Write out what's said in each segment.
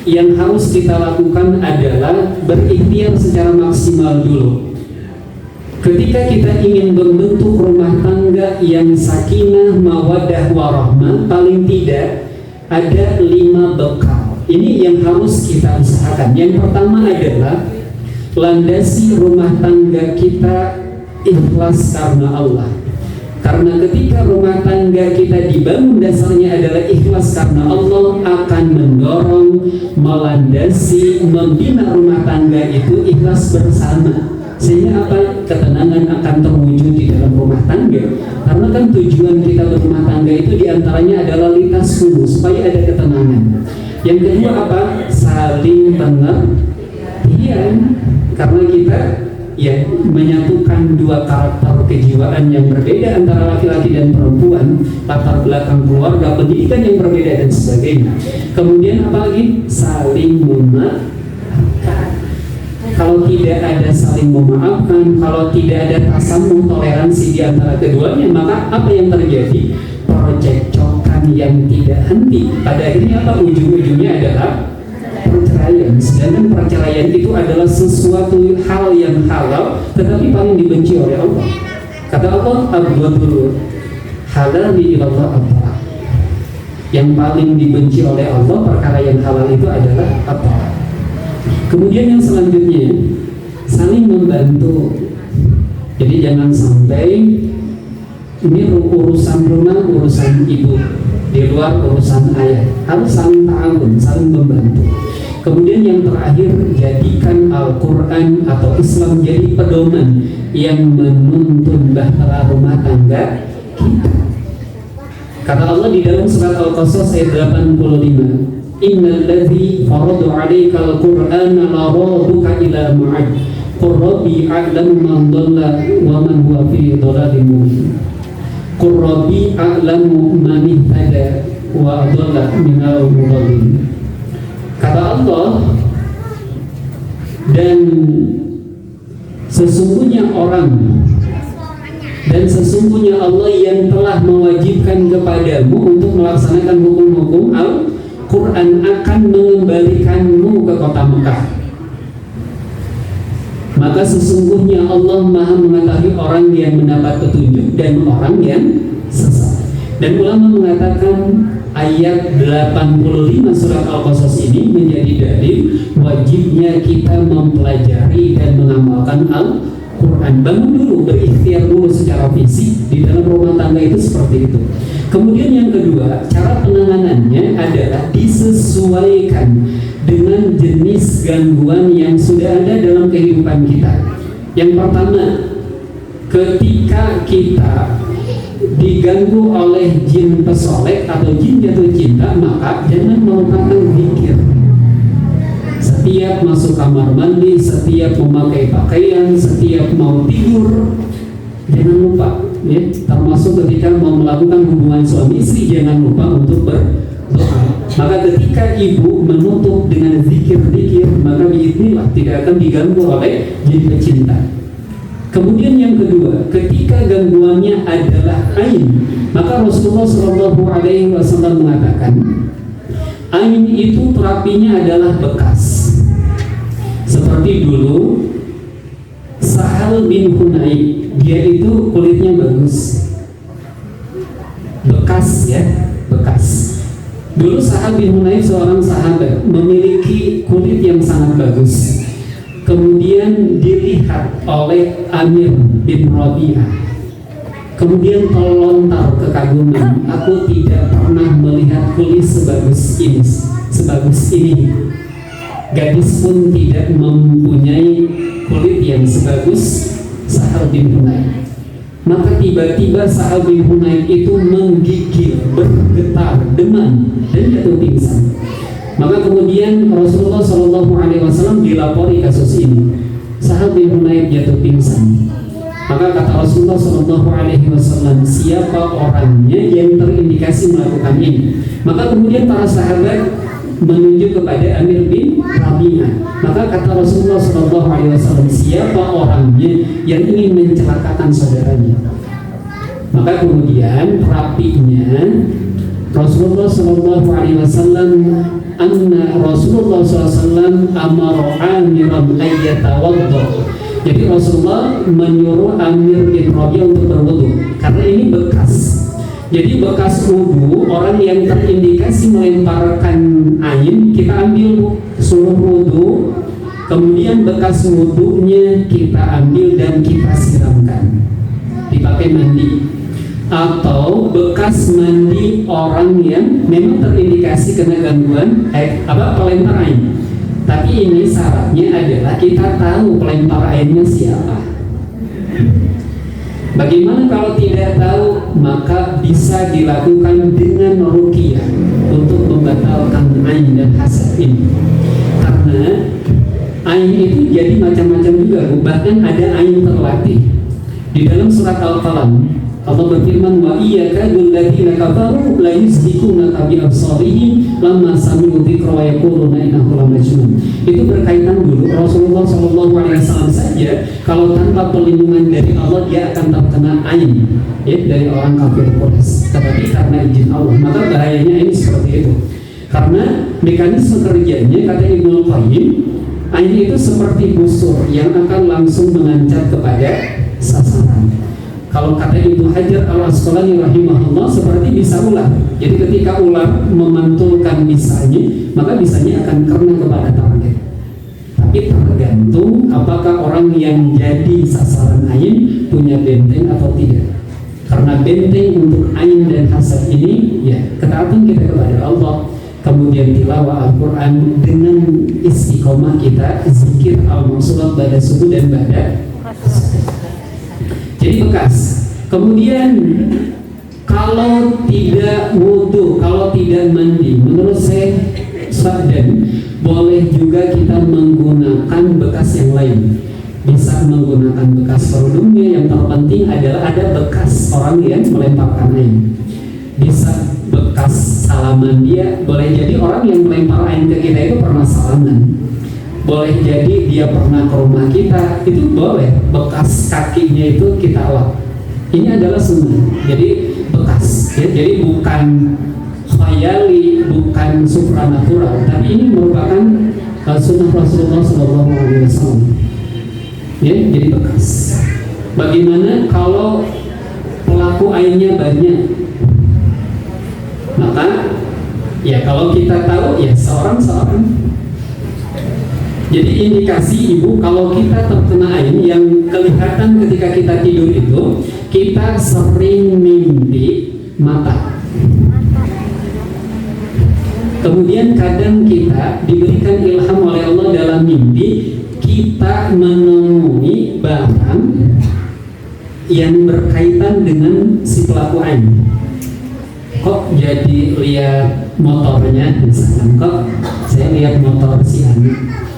yang harus kita lakukan adalah berikhtiar secara maksimal dulu. Ketika kita ingin membentuk rumah tangga yang sakinah, mawaddah, warahmah, paling tidak ada 5 bekal. Ini yang harus kita usahakan. Yang pertama adalah landasi rumah tangga kita ikhlas karena Allah. Karena ketika rumah tangga kita dibangun dasarnya adalah ikhlas karena Allah, akan mendorong, melandasi, membina rumah tangga itu ikhlas bersama. Sehingga apa? Ketenangan akan terwujud di dalam rumah tangga. Karena kan tujuan kita berumah tangga itu diantaranya adalah litaskunu, supaya ada ketenangan. Yang kedua apa? Saling pengertian. Karena kita menyatukan 2 karakter kejiwaan yang berbeda antara laki-laki dan perempuan, latar belakang keluarga, pendidikan yang berbeda dan sebagainya. Kemudian apa lagi? Saling memaafkan. Kalau tidak ada saling memaafkan, kalau tidak ada tasamuh, toleransi di antara keduanya, maka apa yang terjadi? Percekcokan yang tidak henti. Pada akhirnya apa? Ujung-ujungnya adalah perceraian. Sedangkan perceraian itu adalah sesuatu hal yang halal tetapi paling dibenci oleh Allah. Kata Allah, abghadul halali ilallah at-talaq. Yang paling dibenci oleh Allah perkara yang halal itu adalah at-talaq. Kemudian yang selanjutnya, saling membantu. Jadi jangan sampai ini urusan rumah, urusan ibu, di luar urusan ayah. Harus saling ta'awun, saling membantu. Kemudian yang terakhir, jadikan Al-Quran atau Islam jadi pedoman yang menuntun bahtera rumah tangga kita. Kata Allah di dalam surat Al-Qasas ayat 85, Innal ladzi farada 'alaika al-Qur'ana la raduka ila ma'ad qur rabbi a'lamu man dhalla wa man huwa fi dhalalin mubin qur rabbi a'lamu man ihtada wa adalla minal mudallin. Kata Allah, dan sesungguhnya Allah yang telah mewajibkan kepadamu untuk melaksanakan hukum-hukum Al-Quran akan mengembalikanmu ke kota Mekah. Maka sesungguhnya Allah Maha mengetahui orang yang mendapat petunjuk dan orang yang sesat. Dan ulama mengatakan ayat 85 surat Al-Qasas ini menjadi dalil wajibnya kita mempelajari dan mengamalkan Al-Quran. Bangun dulu, berikhtiar dulu secara fisik di dalam rumah tangga itu seperti itu. Kemudian yang kedua, cara penanganannya adalah disesuaikan dengan jenis gangguan yang sudah ada dalam kehidupan kita. Yang pertama, ketika kita diganggu oleh jin pesolek atau jin jatuh cinta, maka jangan melupakan zikir. Setiap masuk kamar mandi, setiap memakai pakaian, setiap mau tidur, jangan lupa ya, termasuk ketika mau melakukan hubungan suami istri, jangan lupa untuk berdoa. Maka ketika ibu menutup dengan zikir-zikir, maka biiznillah tidak akan diganggu oleh jin pecinta. Kemudian yang kedua, ketika gangguannya adalah ain, maka Rasulullah SAW mengatakan, ain itu terapinya adalah bekas. Seperti dulu Sahal bin Hunayf, dia itu kulitnya bagus, bekas ya, bekas. Dulu Sahal bin Hunayf seorang sahabat memiliki kulit yang sangat bagus. Kemudian dilihat oleh Amir bin Rabi'ah. Kemudian terlontar kekaguman, aku tidak pernah melihat kulit sebagus ini. Gadis pun tidak mempunyai kulit yang sebagus Sahal bin Hunayf. Maka tiba-tiba Sahal bin Hunayf itu menggigil, bergetar, demam, dan jatuh pingsan. Maka kemudian Rasulullah SAW dilapori kasus ini. Sahal bin Hunayf jatuh pingsan. Maka kata Rasulullah SAW, siapa orangnya yang terindikasi melakukan ini? Maka kemudian para sahabat menunjuk kepada Amir bin Rabi'ah. Maka kata Rasulullah SAW, siapa orangnya yang ingin mencelakakan saudaranya? Maka kemudian terapinya Rasulullah Shallallahu Alaihi Wasallam anna Rasulullah SAW amara amiran ayyatawaddo. Jadi Rasulullah menyuruh Amir bin Rabi'ah untuk berwudu karena ini bekas. Jadi bekas wudu orang yang terindikasi melemparkan ain kita ambil suruh wudu, kemudian bekas wudunya kita ambil dan kita siramkan dipakai mandi. Atau bekas mandi orang yang memang terindikasi kena gangguan pelempar ain. Tapi ini syaratnya adalah kita tahu pelempar ainnya siapa. Bagaimana kalau tidak tahu? Maka bisa dilakukan dengan ruqyah untuk membatalkan ain dan hasad ini. Karena ain itu jadi macam-macam juga. Bahkan ada ain terlatih. Di dalam surat Al-Qalam Allah berfirman, wa iyyakadul ladzina kafaru la yusbikuna bi absarihim lamma sami'u dzikra wa yaquluna innahu lamajnun. Itu berkaitan dulu Rasulullah SAW saja kalau tanpa perlindungan dari Allah dia akan terkena ain ya dari orang kafir Quraisy. Tetapi karena izin Allah maka bahayanya ini seperti itu. Karena mekanisme kerjanya kata Ibnu Qayyim, ain itu seperti busur yang akan langsung mengancam kepada sasaran. Kalau kata Ibnu Hajar Al-Asqalani rahimahullah seperti bisa ular. Jadi ketika ular memantulkan bisanya, maka bisanya akan kena kepada target. Tapi tergantung apakah orang yang jadi sasaran ain punya benteng atau tidak. Karena benteng untuk ain dan hasad ini ya ketaatan kita kepada Allah, kemudian tilawah Al-Quran dengan istiqomah kita, zikir al-mausulat pada subuh dan pada jadi bekas. Kemudian kalau tidak wudu, kalau tidak mandi, menurut saya Sa'dan boleh juga kita menggunakan bekas yang lain. Bisa menggunakan bekas kerudungnya, yang terpenting adalah ada bekas orang yang melemparkan ain. Bisa bekas salaman dia, boleh jadi orang yang melempar ain ke kita itu pernah salaman. Boleh jadi dia pernah ke rumah kita, itu boleh bekas kakinya itu kita lap. Ini adalah sunnah, jadi bekas ya. Jadi bukan khayali, bukan supranatural, tapi ini merupakan sunnah Rasulullah SAW ya, jadi bekas. Bagaimana kalau pelaku ainnya banyak? Maka ya kalau kita tahu ya seorang-seorang. Jadi indikasi ibu kalau kita terkena ain yang kelihatan ketika kita tidur itu kita sering mimpi mata. Kemudian kadang kita diberikan ilham oleh Allah dalam mimpi kita menemui barang yang berkaitan dengan si pelaku ain. Kok jadi lihat motornya misalkan, kok saya lihat motor si anak.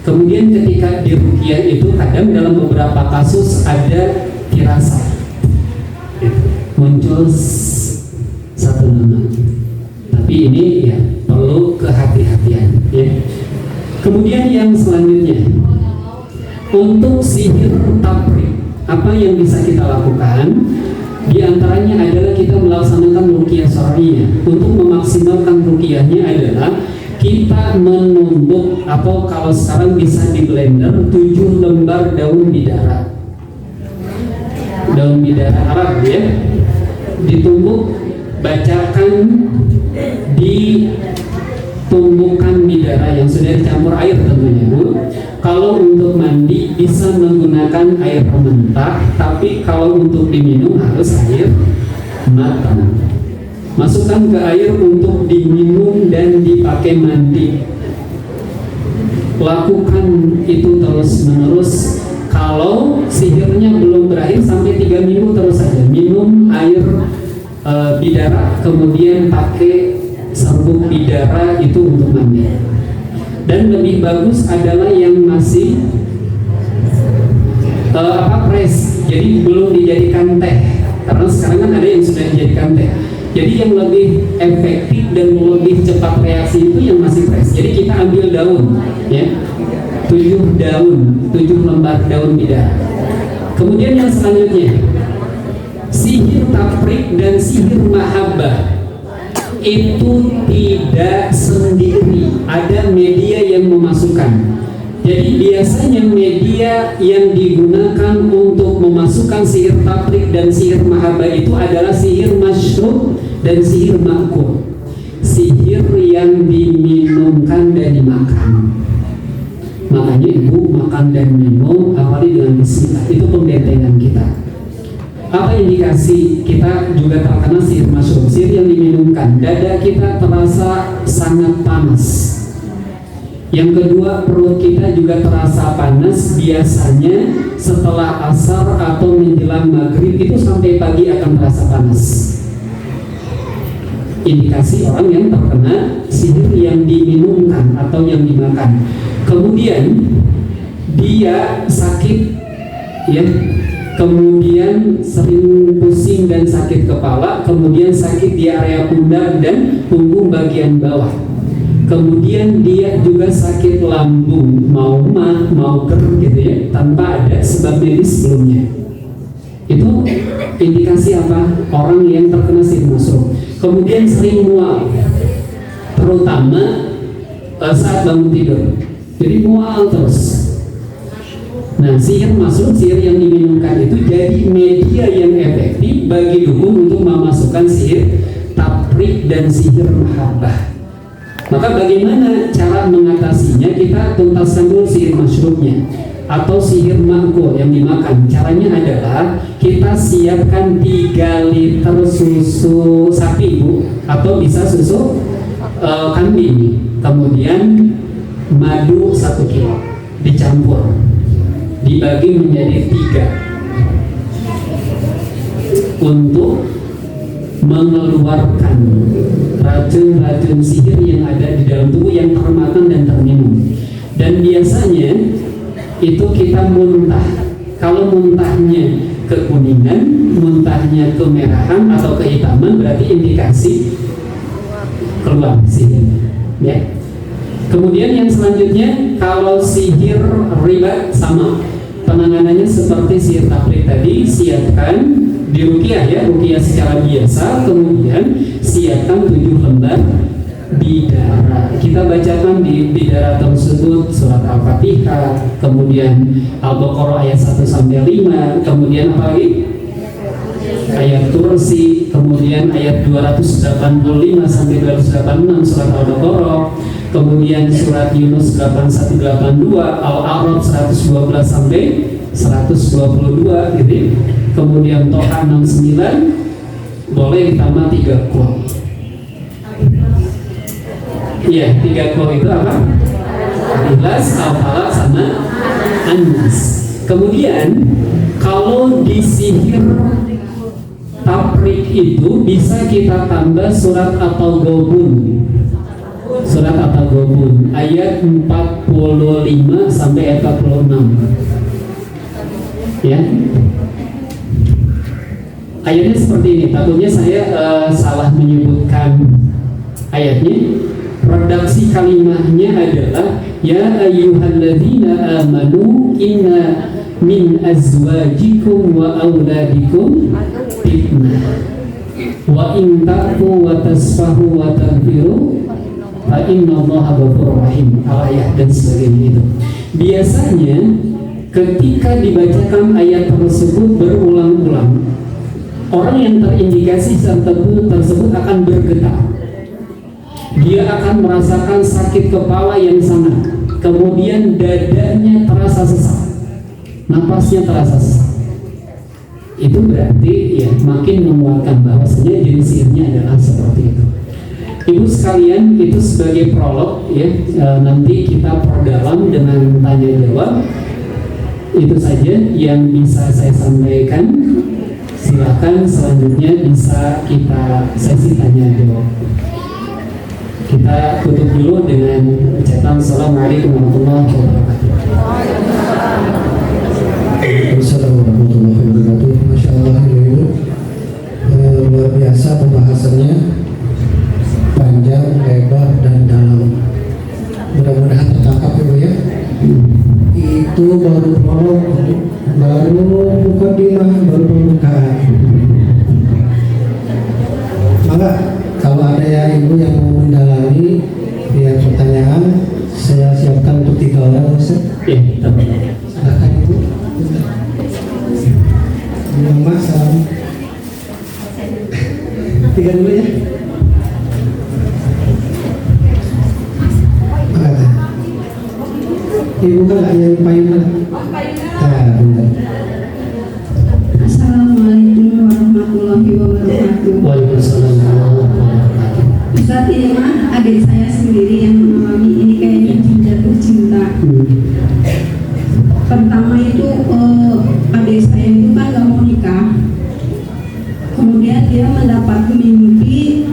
Kemudian ketika di ruqyah itu kadang dalam beberapa kasus ada firasat muncul satu nama, tapi ini ya perlu kehati-hatian ya. Kemudian yang selanjutnya untuk sihir tafriq, apa yang bisa kita lakukan? Di antaranya adalah kita melaksanakan ruqyah syar'iyyah. Untuk memaksimalkan ruqyahnya adalah kita menumbuk atau kalau sekarang bisa di blender 7 lembar daun bidara. Daun bidara Arab ya. Ditumbuk, bacakan di tumbukan bidara yang sudah dicampur air tentunya Bu. Kalau untuk mandi bisa menggunakan air mentah, tapi kalau untuk diminum harus air matang. Masukkan ke air untuk diminum dan dipakai mandi. Lakukan itu terus menerus. Kalau sihirnya belum berakhir sampai 3 minggu terus saja minum air bidara, kemudian pakai serbuk bidara itu untuk mandi. Dan lebih bagus adalah yang masih press, jadi belum dijadikan teh. Karena sekarang kan ada yang sudah dijadikan teh. Jadi yang lebih efektif dan lebih cepat reaksi itu yang masih fresh. Jadi kita ambil daun, ya, 7 lembar daun bidara. Kemudian yang selanjutnya, sihir tafriq dan sihir mahabbah. itu tidak sendiri, ada media yang memasukkan. Jadi biasanya media yang digunakan untuk memasukkan sihir tafrik dan sihir mahabbah itu adalah sihir masyrub dan sihir ma'kul. Sihir yang diminumkan dan dimakan. Makanya ibu makan dan minum awali dengan bismillah, itu pembentengan kita. Apa indikasi kita juga terkena sihir masyrub, sihir yang diminumkan? Dada kita terasa sangat panas. Yang kedua, perut kita juga terasa panas. Biasanya setelah asar atau menjelang maghrib itu sampai pagi akan terasa panas. Indikasi orang yang terkena sihir yang diminumkan atau yang dimakan. Kemudian dia sakit, ya. Kemudian sering pusing dan sakit kepala. Kemudian sakit di area pundak dan punggung bagian bawah. Kemudian dia juga sakit lambung, mau mah, mau ker gitu ya, tanpa ada sebab medis sebelumnya. Itu indikasi apa? Orang yang terkena sihir masyrub. Kemudian sering mual, terutama saat bangun tidur. Jadi mual terus. Nah, sihir masyrub, sihir yang diminumkan itu jadi media yang efektif bagi dukun untuk memasukkan sihir tafrik dan sihir mahabbah. Maka bagaimana cara mengatasinya? Kita tuntaskan dulu sihir masyrubnya atau sihir ma'kul yang dimakan. Caranya adalah kita siapkan 3 liter susu sapi, Bu, atau bisa susu kambing. Kemudian madu 1 kilo dicampur, dibagi menjadi 3 untuk mengeluarkan racun-racun sihir yang ada di dalam tubuh yang termakan dan terminum. Dan biasanya itu kita muntah. Kalau muntahnya kekuningan, muntahnya kemerahan atau kehitaman, berarti indikasi keluar sihirnya, ya. Kemudian yang selanjutnya, kalau sihir riba sama penanganannya seperti sihir tafrik tadi. Siapkan di ruqyah, ya, ruqyah secara biasa. Kemudian siapkan 7 lembar bidara. Kita bacakan di bidara tersebut surat Al-Fatihah, kemudian Al-Baqarah ayat 1-5, kemudian apa lagi? Ayat Kursi, kemudian ayat 285-286 surat Al-Baqarah, kemudian surat Yunus 81-82, Al-A'raf 112-122 gitu. Kemudian Toha 69, boleh ditambah 3 qul. Iya, 3 qul itu apa? Ikhlas, Al-Falaq sama An-Nas. Kemudian kalau di sihir tafrik itu bisa kita tambah surat At-Taghabun. Surat At-Taghabun ayat 45 sampai ayat 46. Ya. Ayatnya seperti ini. Takutnya saya salah menyebutkan ayatnya. Redaksi kalimahnya adalah ya ayyuhalladzina amanu inna min azwajikum wa auladikum fitnah wa in ta'fu wa tasfahu wa taghfiru fa innallaha ghafurur rahim. Ayat dan sebagainya itu. Biasanya ketika dibacakan ayat tersebut berulang-ulang, orang yang terindikasi tersebut akan bergetar. Dia akan merasakan sakit kepala yang sangat. Kemudian dadanya terasa sesak, napasnya terasa sesak. Itu berarti ya makin menguatkan bahwasanya jenis sihirnya adalah seperti itu. Ibu sekalian, itu sebagai prolog ya. Nanti kita perdalam dengan tanya jawab. Itu saja yang bisa saya sampaikan. Silakan selanjutnya bisa kita sesi tanya jawab. Kita tutup dulu dengan ucapan Assalamualaikum warahmatullahi wabarakatuh. Assalamualaikum warahmatullahi wabarakatuh. Masya Allah, Ibu, luar biasa pembahasannya, panjang, lebar, dan dalam. Mudah-mudahan tertangkap, Ibu, ya. Itu baru prolog, baru mukadimah, baru pembukaan. Maka Kalau ada yang ibu yang mau mendalami biar pertanyaan, saya siapkan untuk 3 orang, Ustaz. Ya, teman. Silakan ibu. Mama, salam. 3 dulu ya. Makasih. Ibu kan nggak yang payung kan? Benar. Assalamualaikum warahmatullahi wabarakatuh. Waalaikumsalam warahmatullahi wabarakatuh. Ustaz, ini mah adik saya sendiri yang mengalami ini kayaknya jatuh cinta. Pertama itu adik saya itu kan gak mau nikah. Kemudian dia mendapat mimpi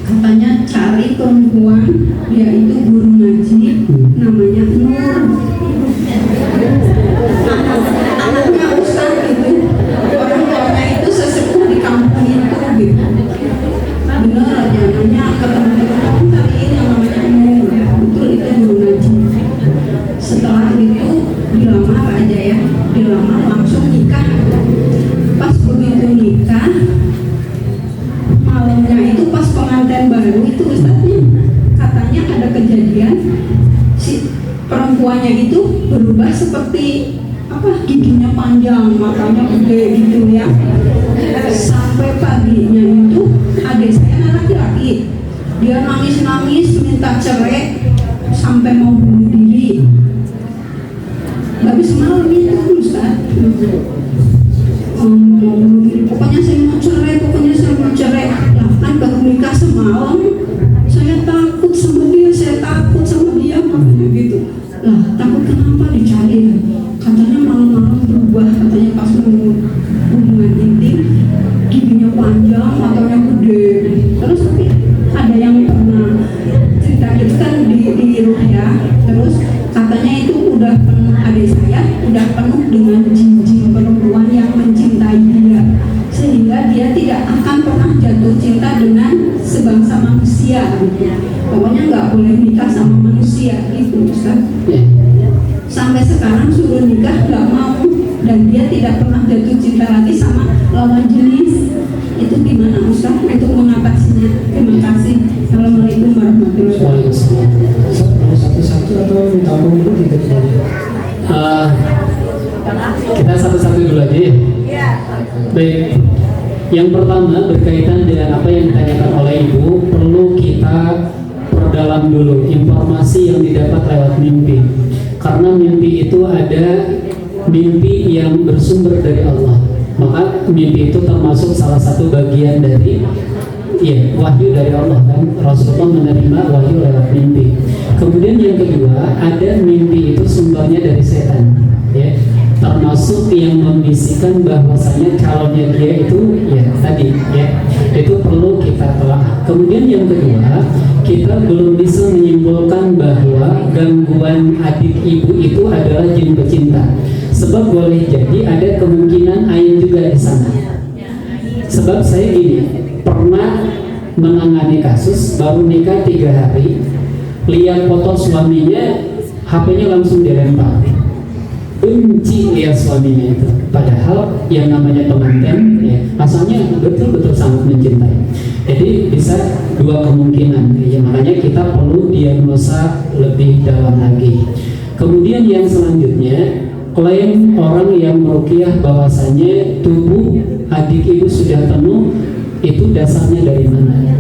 katanya cari perempuan, dia itu guru ngaji, namanya Nur. Anaknya Ustaz gitu, orang tuanya itu sesepuh di kampung itu gitu. Bener aja nanya ketemu cariin yang namanya Nur, betul itu guru ngaji. Setelah itu dilamar aja ya, dilamar langsung nikah. Pas begitu nikah, malamnya itu pas pengantin baru itu Ustaznya katanya ada kejadian si perempuannya itu berubah seperti apa, giginya panjang, matanya gede gitu ya. Sampai paginya itu adik saya laki-laki, dia nangis-nangis minta cerai sampai mau bunuh diri. Habis malam itu Ustaz, pokoknya saya mau cerai, pokoknya saya mau cerai. Lah kan baru nikah semalam, saya takut sama dia, saya takut sama dia, makanya gitu. Lah takut kenapa, dicari katanya malam-malam berubah, katanya pas mau hubungan intim giginya panjang, matanya gede. Terus tapi ada yang pernah cerita gitu kan di ruhyah, terus katanya itu udah penuh, adik saya udah penuh dengan jin-jin perempuan yang mencintai dia, sehingga dia tidak akan pernah jatuh cinta dengan sebangsa manusia gitu. Pokoknya nggak boleh nikah sama manusia gitu Ustaz. Sampai sekarang suruh nikah nggak mau, dan dia tidak pernah jatuh cinta lagi sama lawan jenis. Itu gimana Ustaz untuk mengatasinya? Terima kasih. Assalamualaikum warahmatullahi wabarakatuh. Satu-satu atau ditampung dulu 3 kali? Kita satu-satu dulu aja ya. Baik. Yang pertama berkaitan dengan apa yang ditanyakan oleh Ibu, perlu kita perdalam dulu informasi yang didapat lewat mimpi. Karena mimpi itu ada mimpi yang bersumber dari Allah. Maka mimpi itu termasuk salah satu bagian dari wahyu dari Allah kan. Rasulullah menerima wahyu lewat mimpi. Kemudian yang kedua, ada mimpi itu sumbernya dari setan, ya. Termasuk yang membisikkan bahwasanya calonnya dia itu tadi itu perlu kita telah. Kemudian yang kedua, kita belum bisa menyimpulkan bahwa gangguan adik ibu itu adalah jin pecinta. Sebab boleh jadi ada kemungkinan ain juga di sana. Sebab saya gini, pernah menangani kasus baru nikah 3 hari, lihat foto suaminya, HP-nya langsung dilempar. Benci lihat suaminya itu. Padahal yang namanya pengantin asalnya betul-betul sangat mencintai. Jadi bisa 2 kemungkinan. Makanya kita perlu diagnosa lebih dalam lagi. Kemudian yang selanjutnya, klaim orang yang meruqyah bahwasanya tubuh adik ibu sudah penuh, itu dasarnya dari mana?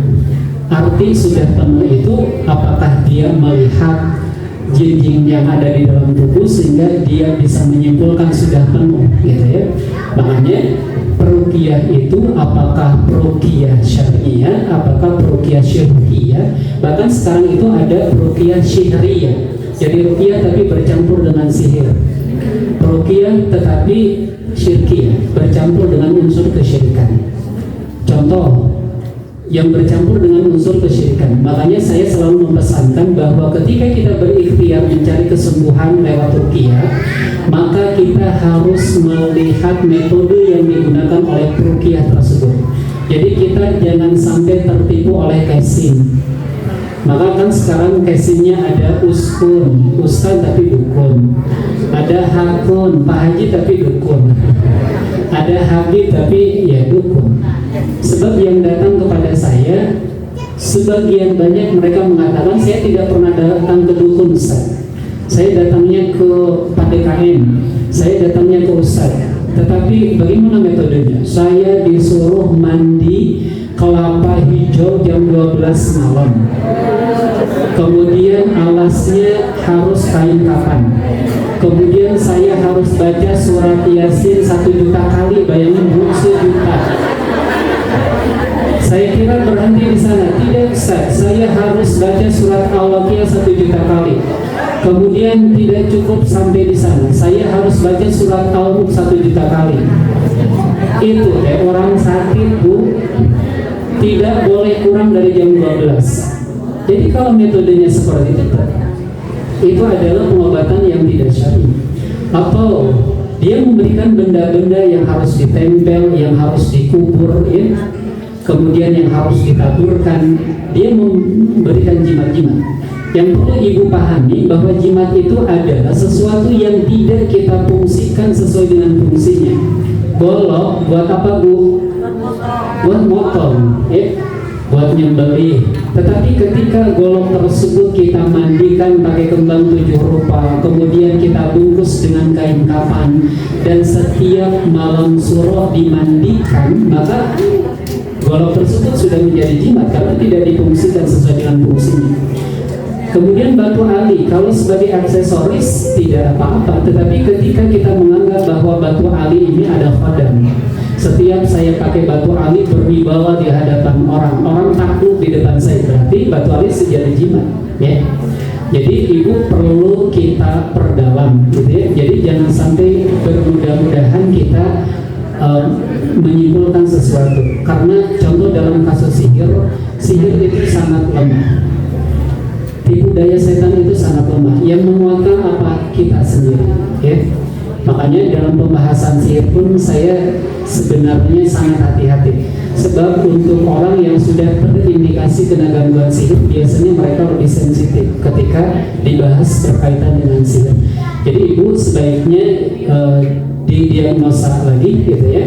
Arti sudah penuh itu apakah dia melihat jin-jin yang ada di dalam tubuh sehingga dia bisa menyimpulkan sudah penuh gitu ya. Makanya peruqyah itu apakah peruqyah syar'iyah, apakah peruqyah syirkiyah, bahkan sekarang itu ada peruqyah syihriyah. Jadi ruqyah tapi bercampur dengan sihir, peruqyah tetapi syirkiyah, bercampur dengan unsur kesyirikan. Contoh yang bercampur dengan unsur kesyirikan. Makanya saya selalu mempesankan bahwa ketika kita berikhtiar mencari kesembuhan lewat ruqyah, maka kita harus melihat metode yang digunakan oleh ruqyah tersebut. Jadi kita jangan sampai tertipu oleh casing. Maka kan sekarang casingnya ada uskun, ustaz tapi dukun, ada hakun, pak haji tapi dukun, ada habib tapi dukun. Sebab yang datang kepada saya sebagian banyak mereka mengatakan saya tidak pernah datang ke dukun Ustaz. Saya datangnya ke PDKM, saya datangnya ke Ustaz. Tetapi bagaimana metodenya? Saya disuruh mandi kelapa hijau jam 12 malam. Kemudian alasnya harus kain kafan. Kemudian saya harus baca surat Yasin 1 juta kali, bayangin Bu, 1 juta. Saya kira berhenti di sana. Tidak, Ustaz, saya harus baca surat Al-Waqiah 1 juta kali. Kemudian tidak cukup sampai di sana, saya harus baca surat Al-Mulk 1 juta kali. Itu orang sakit, Bu, tidak boleh kurang dari jam 12. Jadi kalau metodenya seperti itu adalah pengobatan yang tidak syar'i. Atau dia memberikan benda-benda yang harus ditempel, yang harus dikubur, ya. Kemudian yang harus ditaburkan. Dia memberikan jimat-jimat. Yang perlu ibu pahami bahwa jimat itu adalah sesuatu yang tidak kita fungsikan sesuai dengan fungsinya. Golok buat apa, Bu? Buat motong, ya, buat nyembelih. Tetapi ketika golok tersebut kita mandikan pakai kembang 7 rupa, kemudian kita bungkus dengan kain kafan, dan setiap malam suruh dimandikan, maka golok tersebut sudah menjadi jimat karena tidak difungsikan sesuai dengan fungsinya. Kemudian batu ali, kalau sebagai aksesoris tidak apa-apa, tetapi ketika kita menganggap bahwa batu ali ini ada khodam, setiap saya pakai batu ali berwibawa di hadapan orang, orang takut di depan saya, berarti batu ali sejadi jimat, ya. Jadi ibu perlu kita perdalam, gitu ya. Jadi jangan sampai bermudah-mudahan kita menyimpulkan sesuatu, karena contoh dalam kasus sihir itu sangat lemah. Tipu daya setan itu sangat lemah. Yang menguatkan apa? Kita sendiri, ya. Makanya dalam pembahasan sihir pun saya sebenarnya sangat hati-hati. Sebab untuk orang yang sudah terindikasi kena gangguan sihir, biasanya mereka lebih sensitif ketika dibahas berkaitan dengan sihir. Jadi ibu sebaiknya didiagnosa lagi, gitu ya,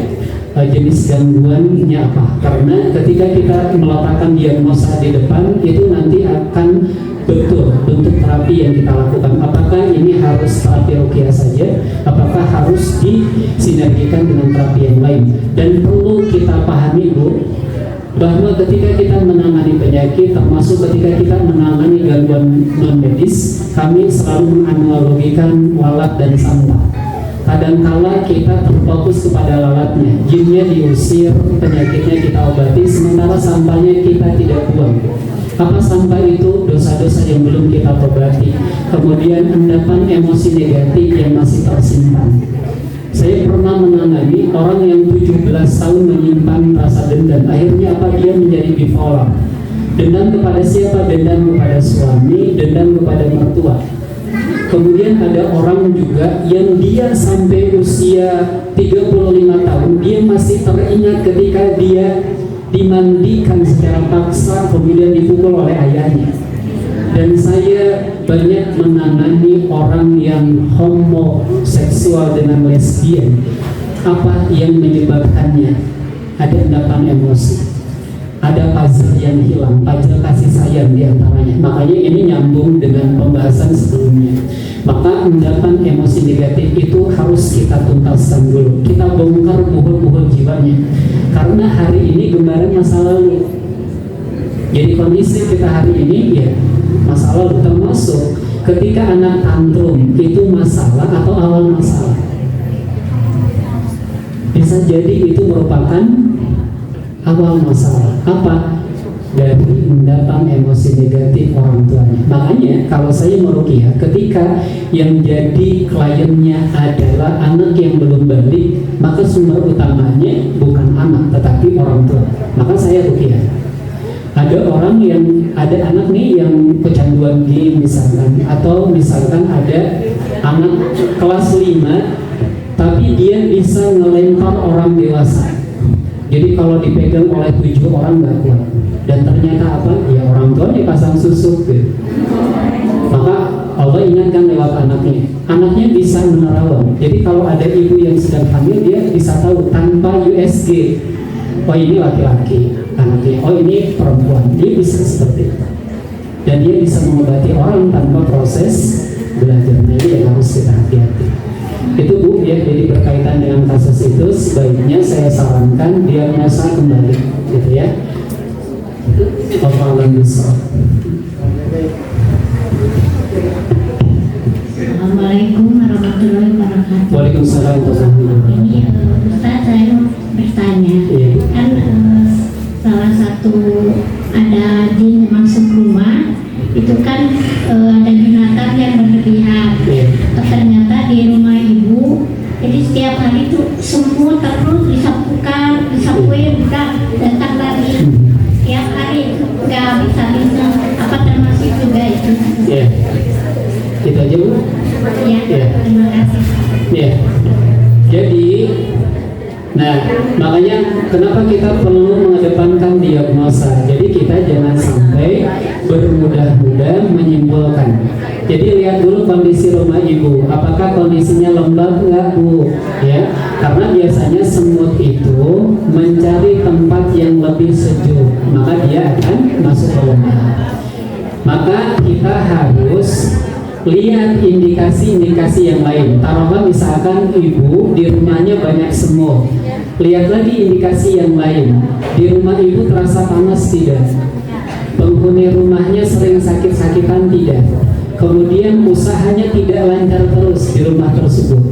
jenis gangguannya apa. Karena ketika kita meletakkan diagnosa di depan, itu nanti akan betul bentuk terapi yang kita lakukan. Apakah ini harus terapi ruqyah saja? Apakah harus disinergikan dengan terapi yang lain? Dan perlu kita pahami, Bu, bahwa ketika kita menangani penyakit, termasuk ketika kita menangani gangguan non medis, kami selalu menganalogikan lalat dan sampah. Kadangkala kita terfokus kepada lalatnya, jinnya diusir, penyakitnya kita obati, sementara sampahnya kita tidak buang. Apa sampah itu? Dosa-dosa yang belum kita obati, kemudian endapan emosi negatif yang masih tersimpan. Saya pernah menangani orang yang 17 tahun menyimpan rasa dendam. Akhirnya apa? Dia menjadi bipolar. Dendam kepada siapa? Dendam kepada suami, dendam kepada mertua. Kemudian ada orang juga yang dia sampai usia 35 tahun, dia masih teringat ketika dia dimandikan secara paksa, kemudian dipukul oleh ayahnya. Dan saya banyak menangani orang yang homoseksual dengan lesbian. Apa yang menyebabkannya? Ada endapan emosi, ada puzzle yang hilang, puzzle kasih sayang diantaranya. Makanya ini nyambung dengan pembahasan sebelumnya. Maka endapan emosi negatif itu harus kita tuntaskan dulu. Kita bongkar buhul-buhul jiwanya. Karena hari ini gambaran masa lalu. Jadi kondisi kita hari ini ya masa lalu, termasuk ketika anak tantrum itu masalah atau awal masalah. Bisa jadi itu merupakan awal masalah. Apa? Dari endapan emosi negatif orang tuanya. Makanya kalau saya meruqyah, ketika yang jadi kliennya adalah anak yang belum balik, maka sumber utamanya bukan anak tetapi orang tua. Maka saya ruqyah. Ada orang yang ada anak nih yang kecanduan game misalkan, atau misalkan ada anak kelas 5 tapi dia bisa ngelempar orang dewasa. Jadi kalau dipegang oleh 7 orang nggak kuat. Dan ternyata apa? Ya orang tuanya pasang susuk gitu. Maka Allah ingatkan lewat anaknya. Anaknya bisa menerawang. Jadi kalau ada ibu yang sedang hamil, dia bisa tahu tanpa USG. Oh ini laki-laki. anaknya, oh ini perempuan, dia bisa seperti itu. Dan dia bisa mengobati orang tanpa proses belajar. Nah, ini yang harus kita hati-hati. Itu Bu ya, jadi berkaitan dengan kasus itu sebaiknya saya sarankan diagnosa kembali gitu ya. Wallahu bisa. Assalamualaikum warahmatullahi wabarakatuh. Waalaikumsalam warahmatullahi wabarakatuh. Ini Ustaz, saya mau bertanya. Iya. Kan salah satu ada jin masuk rumah, itu kan ada binatang yang berlebihan. Iya. Ternyata di rumah ibu, jadi setiap hari itu semua terus disapuin, udah datang lagi. Setiap hari nggak bisa. Apa termasuk juga itu? Iya. Itu aja Bu. Ya, Iya. terima kasih. Ya, jadi, nah makanya kenapa kita perlu mengedepankan diagnosa. Jadi kita jangan sampai bermudah-mudah menyimpulkan. Jadi lihat dulu kondisi rumah ibu, apakah kondisinya lembab nggak Bu? Ya, karena biasanya semut itu mencari tempat yang lebih sejuk, maka dia akan masuk ke rumah. Maka kita harus lihat indikasi-indikasi yang lain. Taruhlah misalkan ibu di rumahnya banyak semut, lihat lagi indikasi yang lain. Di rumah ibu terasa panas tidak? Penghuni rumahnya sering sakit-sakitan tidak? Kemudian usahanya tidak lancar terus di rumah tersebut.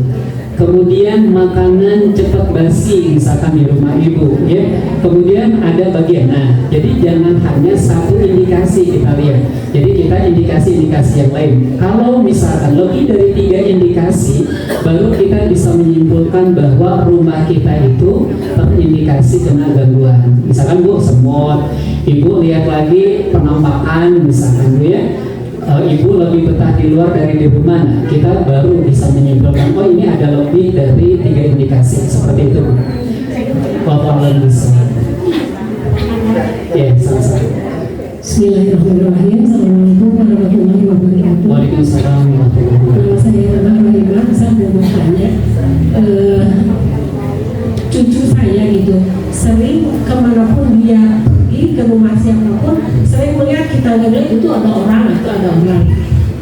Kemudian makanan cepat basi misalkan di rumah ibu ya. Kemudian ada bagian, nah jadi jangan hanya satu indikasi kita lihat, jadi kita indikasi-indikasi yang lain. Kalau misalkan lebih dari 3 indikasi, baru kita bisa menyimpulkan bahwa rumah kita itu terindikasi kena gangguan. Misalkan Bu semut, ibu lihat lagi penampakan misalkan Bu ya, ibu lebih betah di luar dari di rumah, nah, kita baru bisa menyimpulkan oh ini ada lebih dari 3 indikasi seperti itu. Wallahu bisa. Ya, sama-sama. Bismillahirrahmanirrahim. Assalamualaikum warahmatullahi wabarakatuh. Waalaikumsalam warahmatullahi wabarakatuh. Nama saya Rahimah. Saya mau bertanya, cucu saya gitu sering kemanapun dia pergi ke rumah siapapun, sering melihat kita ngeliat itu ada orang.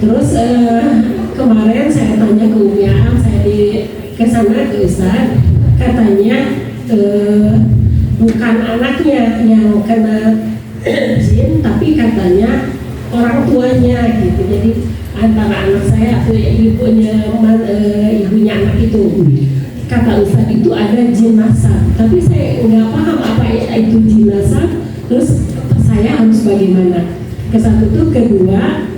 Terus kemarin saya tanya ke Umi Am, saya ke sana ke Ustaz, katanya bukan anaknya yang kena jin, tapi katanya orang tuanya gitu. Jadi antara anak saya atau ibunya anak itu, kata Ustaz itu ada jin nasab, tapi saya nggak paham apa itu jin nasab. Terus saya harus bagaimana? Kesatu tuh, kedua,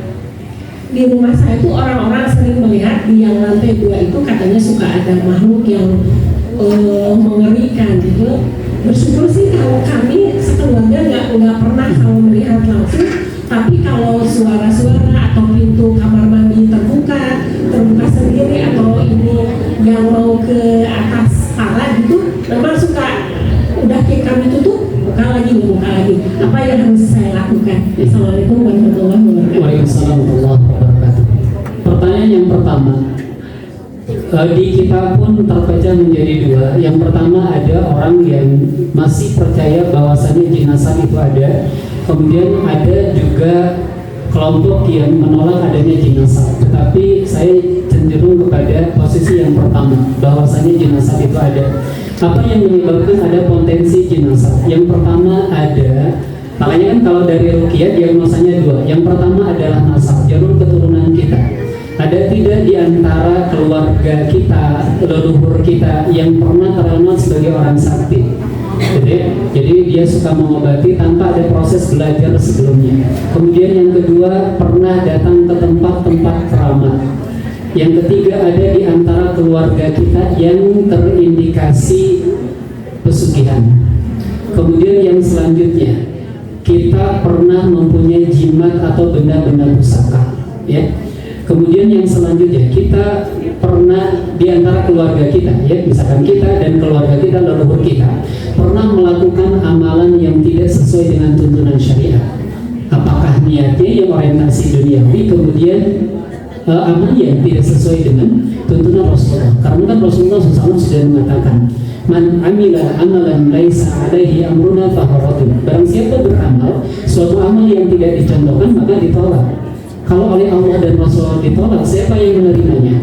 di rumah saya itu orang-orang sering melihat di yang lantai 2 itu katanya suka ada makhluk yang mengerikan gitu. Bersyukur sih kalau kami sekeluarga nggak pernah kalau melihat langsung, tapi kalau suara-suara atau pintu kamar mandi terbuka sendiri atau ini yang mau ke atas pala gitu, memang suka udah kayak kami tutup buka lagi. Apa yang harus saya lakukan? Assalamualaikum warahmatullahi wabarakatuh. Waalaikumsalam warahmatullahi wabarakatuh. Pertanyaan yang pertama, di kita pun terpecah menjadi 2. Yang pertama ada orang yang masih percaya bahwasannya jenazah itu ada. Kemudian ada juga kelompok yang menolak adanya jenazah. Tetapi saya cenderung kepada posisi yang pertama, bahwasannya jenazah itu ada. Apa yang menyebabkan ada potensi jenazah? Yang pertama ada, makanya kan kalau dari ruqyah diagnosanya 2. Yang pertama adalah nasab, jalur keturunan kita. Ada tidak di antara keluarga kita, leluhur kita yang pernah terkenal sebagai orang sakti? Jadi dia suka mengobati tanpa ada proses belajar sebelumnya. Kemudian yang kedua, pernah datang ke tempat-tempat keramat. Yang ketiga, ada di antara keluarga kita yang terindikasi pesugihan. Kemudian yang selanjutnya, kita pernah mempunyai jimat atau benda-benda pusaka, ya. Kemudian yang selanjutnya, kita pernah di antara keluarga kita, ya, misalkan kita dan keluarga kita, leluhur kita, pernah melakukan amalan yang tidak sesuai dengan tuntunan syariat. Apakah niatnya yang orientasi duniawi, kemudian amal yang tidak sesuai dengan tuntunan Rasulullah. Karena kan Rasulullah SAW sudah mengatakan, Man amila amalan laisa alaihi amruna fahuwa. Barang siapa beramal suatu amal yang tidak dicontohkan maka ditolak. Kalau oleh Allah dan Rasul ditolak, siapa yang menerimanya?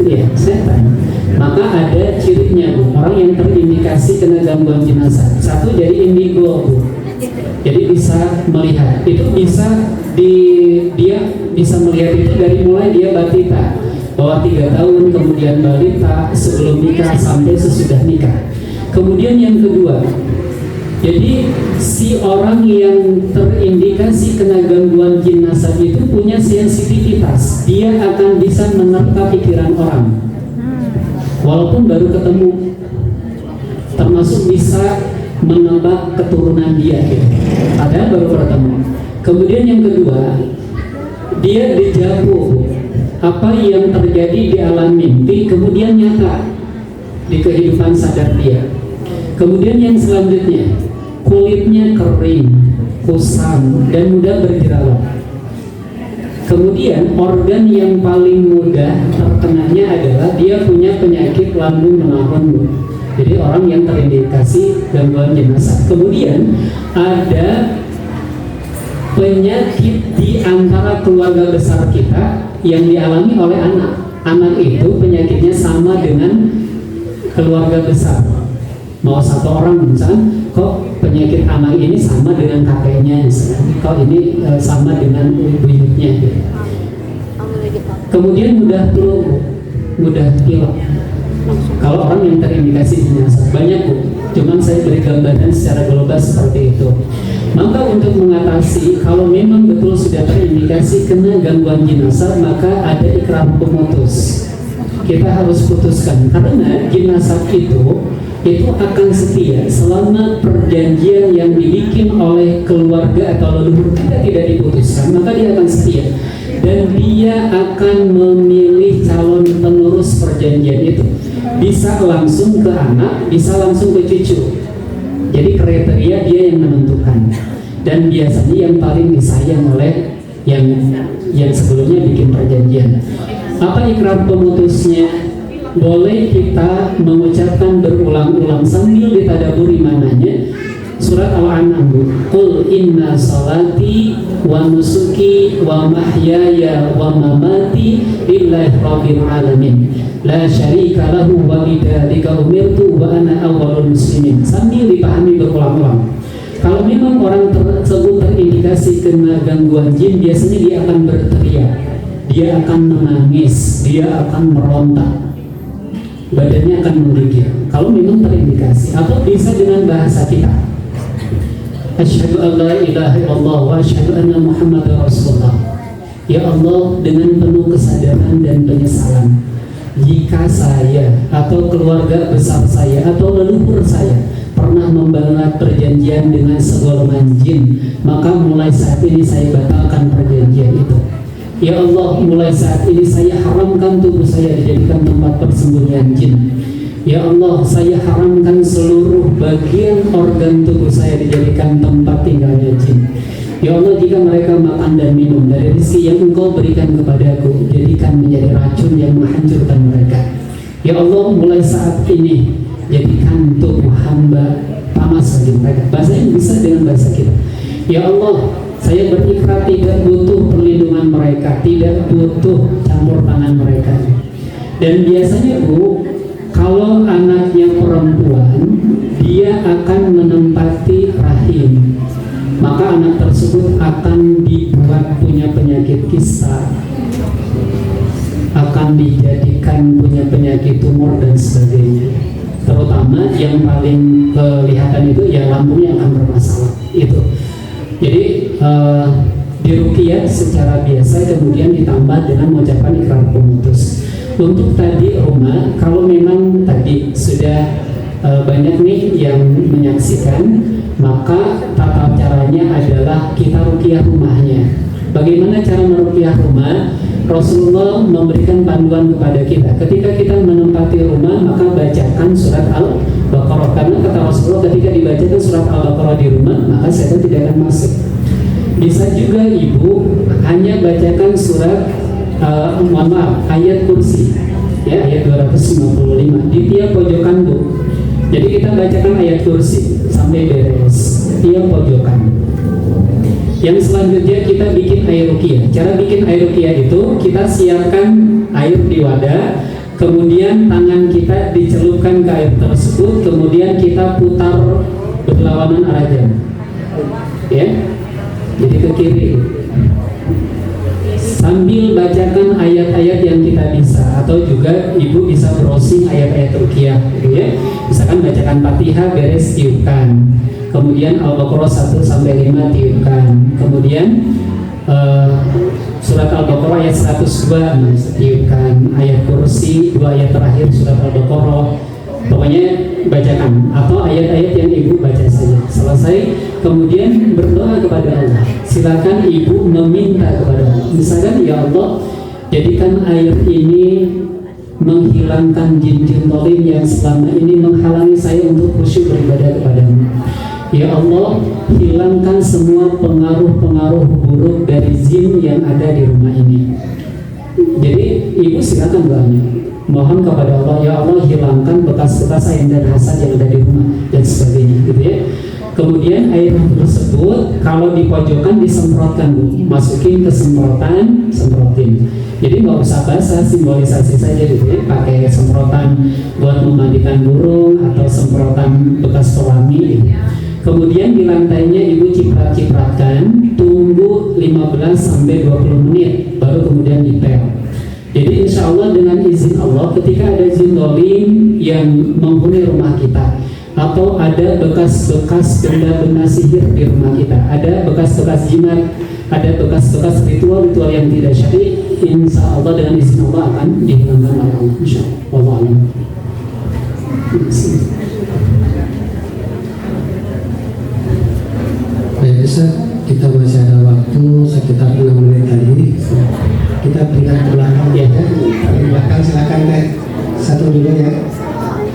Ya, setan. Maka ada cirinya, Bu. Orang yang terindikasi kena gangguan jenazah. Satu, jadi indigo, Bu. Jadi bisa melihat. Itu bisa dia bisa melihat itu dari mulai dia batita, bawah 3 tahun, kemudian balita, sebelum nikah sampai sesudah nikah. Kemudian yang kedua, jadi si orang yang terindikasi kena gangguan jin nasab itu punya sensitivitas. Dia akan bisa menerka pikiran orang walaupun baru ketemu, termasuk bisa menebak keturunan dia gitu. Padahal baru bertemu. Kemudian yang kedua, dia dejavu. Apa yang terjadi di alam mimpi kemudian nyata di kehidupan sadar dia. Kemudian yang selanjutnya, kulitnya kering, kusam, dan mudah berjerawat. Kemudian organ yang paling mudah terkenanya adalah dia punya penyakit lambung menahun. Jadi orang yang terindikasi gangguan jenazah. Kemudian ada penyakit di antara keluarga besar kita yang dialami oleh anak. Anak itu penyakitnya sama dengan keluarga besar. Mau satu orang misalnya, kok penyakit anak ini sama dengan kakeknya, misalnya, kok ini sama dengan buyutnya. Gitu. Kemudian mudah flu, mudah pilek. Kalau orang yang terindikasi jenazah banyak, Bu. Cuman saya beri gambaran secara global seperti itu. Maka untuk mengatasi, kalau memang betul sudah terindikasi kena gangguan jenazah, maka ada ikrar pemutus. Kita harus putuskan karena jenazah itu akan setia selama perjanjian yang dibikin oleh keluarga atau leluhur kita tidak diputuskan, maka dia akan setia dan dia akan memilih calon penerus perjanjian itu. Bisa langsung ke anak, bisa langsung ke cucu. Jadi kriteria dia yang menentukan. Dan biasanya yang paling disayang oleh yang sebelumnya bikin perjanjian. Apa ikrar pemutusnya? Boleh kita mengucapkan berulang-ulang sambil ditadaburi mananya. Surat Al-An'am, Qul inna salati wa nusuki wa mahyaya wa mamati lillahi rabbil alamin la syarika lahu wa bidzalika umirtu wa ana awwalul muslimin. Sambil dipahami berulang-ulang. Kalau memang orang tersebut terindikasi kena gangguan jin, biasanya dia akan berteriak, dia akan menangis, dia akan merontak, badannya akan menggigil. Kalau memang terindikasi, atau bisa dengan bahasa kita, asyhadu an la ilaha illallah wa asyhadu anna muhammadar rasulullah. Ya Allah, dengan penuh kesadaran dan penyesalan, jika saya atau keluarga besar saya atau leluhur saya pernah membuat perjanjian dengan segolongan jin, maka mulai saat ini saya batalkan perjanjian itu. Ya Allah, mulai saat ini saya haramkan tubuh saya dijadikan tempat persembunyian jin. Ya Allah, saya haramkan seluruh bagian organ tubuh saya dijadikan tempat tinggalnya jin. Ya Allah, jika mereka makan dan minum dari rezeki yang Engkau berikan kepadaku, jadikan menjadi racun yang menghancurkan mereka. Ya Allah, mulai saat ini jadikan tubuh hamba panas bagi mereka. Bahasanya bisa dengan bahasa kita. Ya Allah, saya berikrar tidak butuh perlindungan mereka, tidak butuh campur tangan mereka. Dan biasanya, Bu, kalau anaknya perempuan, dia akan menempati rahim, maka anak tersebut akan dibuat punya penyakit kista, akan dijadikan punya penyakit tumor dan sebagainya. Terutama yang paling kelihatan itu ya lambungnya akan bermasalah itu. Jadi diruqyah secara biasa kemudian ditambah dengan mengucapkan ikrar pemutus. Untuk tadi rumah, kalau memang tadi sudah banyak nih yang menyaksikan, maka tata caranya adalah kita ruqyah rumahnya. Bagaimana cara meruqyah rumah? Rasulullah memberikan panduan kepada kita. Ketika kita menempati rumah, maka bacakan surat Al-Baqarah. Karena kata Rasulullah, ketika dibacakan surat Al-Baqarah di rumah, maka setan tidak akan masuk. Bisa juga ibu hanya bacakan surat ayat kursi. ya, ayat 255 di tiap pojokan Bu. Jadi kita bacakan ayat kursi sampai beres tiap pojokan. Yang selanjutnya kita bikin air ruqyah. Cara bikin air ruqyah itu kita siapkan air di wadah, kemudian tangan kita dicelupkan ke air tersebut, kemudian kita putar berlawanan arah jam, ya, jadi ke kiri. Sambil bacakan ayat-ayat yang kita bisa, atau juga ibu bisa browsing ayat-ayat ruqyah, gitu ya. Misalkan bacakan Fatihah beres tiupkan, kemudian Al-Baqarah 1 sampai 5 tiupkan, kemudian surat Al-Baqarah ayat 102 tiupkan, ayat kursi 2 ayat terakhir surat Al-Baqarah, pokoknya bacakan, atau ayat-ayat yang ibu baca saja. Selesai, kemudian berdoa kepada Allah. Silakan ibu meminta kepada Allah. Misalkan, ya Allah, jadikan air ini menghilangkan jin-jin zalim yang selama ini menghalangi saya untuk khusyuk beribadah kepadamu. Ya Allah, hilangkan semua pengaruh-pengaruh buruk dari jin yang ada di rumah ini. Jadi ibu silakan doanya, mohon kepada Allah, ya Allah, hilangkan bekas-bekas ain dan hasad yang ada di rumah dan sebagainya, gitu ya. Kemudian air tersebut kalau di pojokan disemprotkan Bu, masukin ke semprotan, semprotin. Jadi nggak usah basah, simbolisasi saja gitu ya, pakai semprotan buat memandikan burung atau semprotan bekas pewangi gitu. Kemudian di lantainya ibu ciprat-cipratkan, tunggu 15 sampai 20 menit baru kemudian dipel. Jadi insya Allah dengan izin Allah, ketika ada jin zalim yang menghuni rumah kita, atau ada bekas-bekas benda-benda sihir di rumah kita, ada bekas-bekas jimat, ada bekas-bekas ritual-ritual yang tidak syar'i, insya Allah dengan izin Allah akan dihilangkan oleh Allah. Insya Allah. Baik Ustaz, kita masih ada waktu sekitar 6 menit lagi. Kita pindah ke belakang ya. Di belakang silakan Teh. Satu dulu ya.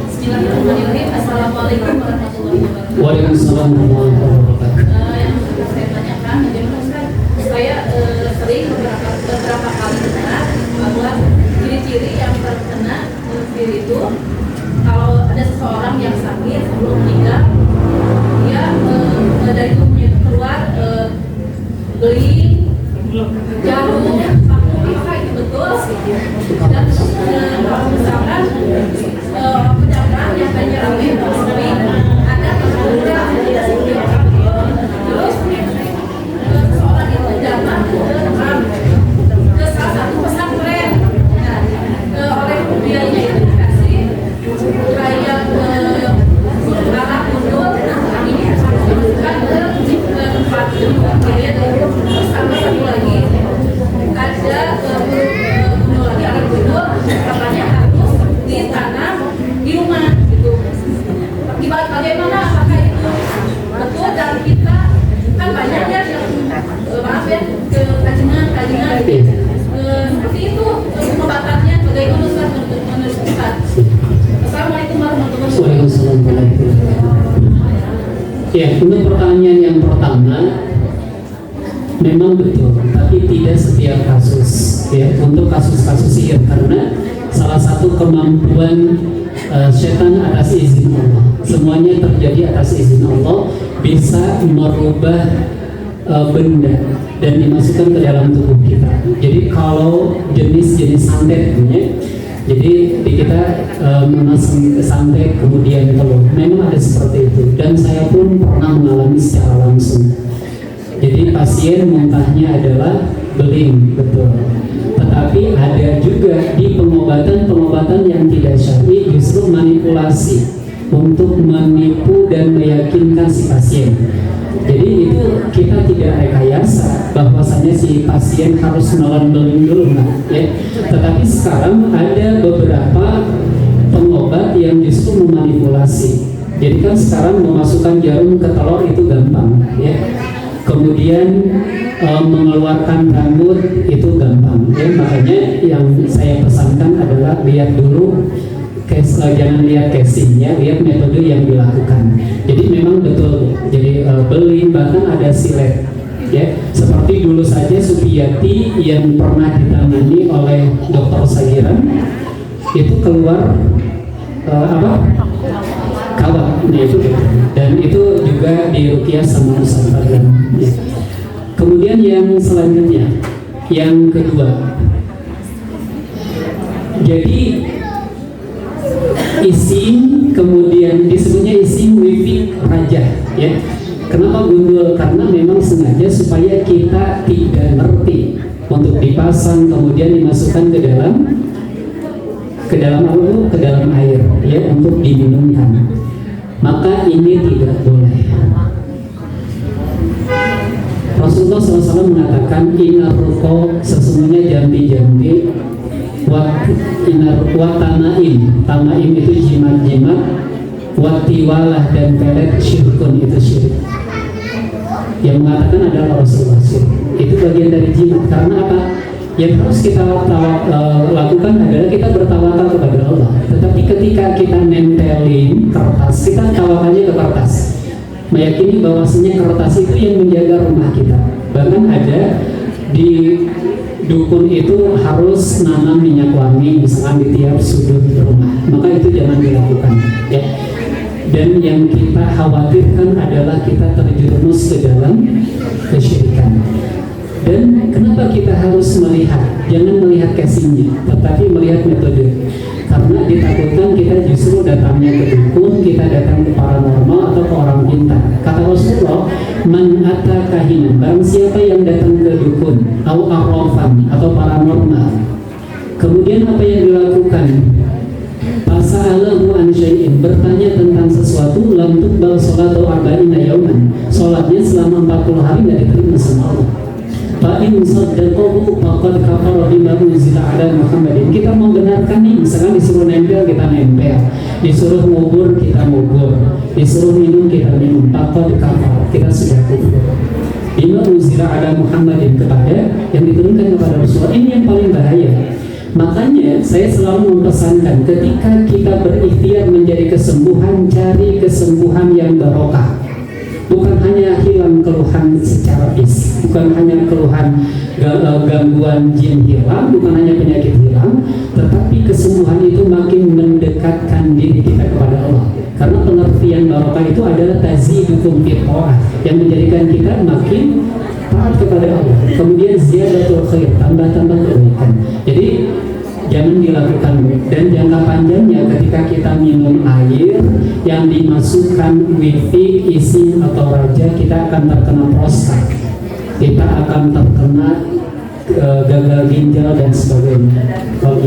Bismillahirrahmanirrahim. Assalamualaikum warahmatullahi wabarakatuh. Waalaikumsalam warahmatullahi wabarakatuh. Yang saya tanyakan, bagaimana Ustaz? Saya sering beberapa kali dengar bahwa ciri-ciri yang terkena virus itu, kalau ada seseorang yang sakit sebelum meninggal, dia dari tubuhnya itu keluar beling, jarum, vakum, apakah itu betul? Dan kalau misalkan penyakit yang tanya rame ada terus seseorang itu datang ke salah satu pesantren, oleh biayanya itu dikasih kayak alat mundur, ini harus dimasukkan ke tempat terus sama satu lagi ada lagi alat mundur, katanya harus ditanam di rumah gitu. Bagaimana, apakah itu betul? Dan kita kan banyak ya yang maaf ya ke kajian seperti itu pengobatannya, bagaimana Ustaz menurut Ustaz? Assalamualaikum warahmatullahi wabarakatuh. Ya, untuk pertanyaan yang pertama, memang betul, tapi tidak setiap kasus ya. Untuk kasus-kasus sihir, karena salah satu kemampuan setan atas izin Allah, semuanya terjadi atas izin Allah, bisa merubah benda dan dimasukkan ke dalam tubuh kita. Jadi kalau jenis-jenis santet punya, jadi di kita memasang santet kemudian telur, memang ada seperti itu, dan saya pun pernah mengalami secara langsung. Jadi pasien muntahnya adalah beling, betul. Tetapi ada juga di pengobatan yang tidak syar'i justru manipulasi untuk menipu dan meyakinkan si pasien. Jadi itu kita tidak rekayasa bahwasanya si pasien harus menelan beling dulu, ya. Tetapi sekarang ada beberapa pengobat yang justru memanipulasi. Jadi kan sekarang memasukkan jarum ke telur itu gampang, ya. Kemudian mengeluarkan rambut itu gampang, ya. Makanya yang saya pesankan adalah lihat dulu jangan lihat casingnya, lihat metode yang dilakukan. Jadi memang betul, jadi beling, bahkan ada silet, ya. Seperti dulu saja Supiyati yang pernah ditangani oleh Dr. Sagiran, itu keluar kawat, nah itu, dan itu juga diruqyah sama Nusantara. Ya. Kemudian yang selanjutnya, yang kedua, jadi isim, kemudian disebutnya isim wifi raja, ya. Kenapa gundul? Karena memang sengaja supaya kita tidak ngerti untuk dipasang kemudian dimasukkan ke dalam ke dalam air, ya, untuk diminumkan. Maka ini tidak boleh. Rasulullah SAW mengatakan inna ruko, sesungguhnya jambi-jambi, tamaim itu jimat-jimat, watiwalah dan pelet syirkun itu syirik. Yang mengatakan adalah Rasulullah syirik. Itu bagian dari jimat. Karena apa? Yang harus kita lakukan adalah kita bertawakal kepada Allah. Tetapi ketika kita nempelin kertas, kita tawakalnya ke kertas, meyakini bahwasanya kertas itu yang menjaga rumah kita. Bahkan ada di dukun itu harus nanam minyak wangi misalkan di tiap sudut rumah, maka itu jangan dilakukan, ya. Dan yang kita khawatirkan adalah kita terjerumus ke dalam kesyirikan. Dan kenapa kita harus melihat? Jangan melihat casingnya, tetapi melihat metode. Karena ditakutkan kita justru datangnya ke dukun, kita datang ke paranormal atau ke orang pintar. Kata Rasulullah, man ata kahinan, barang siapa yang datang ke dukun, au arrafan atau paranormal, kemudian apa yang dilakukan? Fasa'alahu an syai'in, bertanya tentang sesuatu, lam tuqbal sholatu arba'ina yauman, sholatnya selama 40 hari tidak diterima sama Allah. Fa'in saddaqahu faqad kafara bima unzila ala Muhammadin. Kita membenarkan nih, misalkan disuruh nempel kita nempel, disuruh ngubur kita ngubur, disuruh minum kita minum, faqad kafara, kita sudah kufur bima unzila ala Muhammadin, kepada yang diturunkan kepada Rasulullah. Ini yang paling bahaya. Makanya saya selalu mempesankan ketika kita berikhtiar mencari kesembuhan, cari kesembuhan yang barokah. Bukan hanya hilang keluhan secara fisik, bukan hanya keluhan gangguan jin hilang, bukan hanya penyakit hilang, tetapi kesembuhan itu makin mendekatkan diri kita kepada Allah. Karena pengertian barokah itu adalah tazidukum fi ta'ah, yang menjadikan kita makin taat kepada Allah. Kemudian ziyadatul khair, tambah-tambah kebaikan. Jadi jangan dilakukan. Dan jangka panjangnya ketika kita minum air yang dimasukkan wifi, isim atau raja, kita akan terkena prostat, kita akan terkena gagal ginjal dan sebagainya. Kalau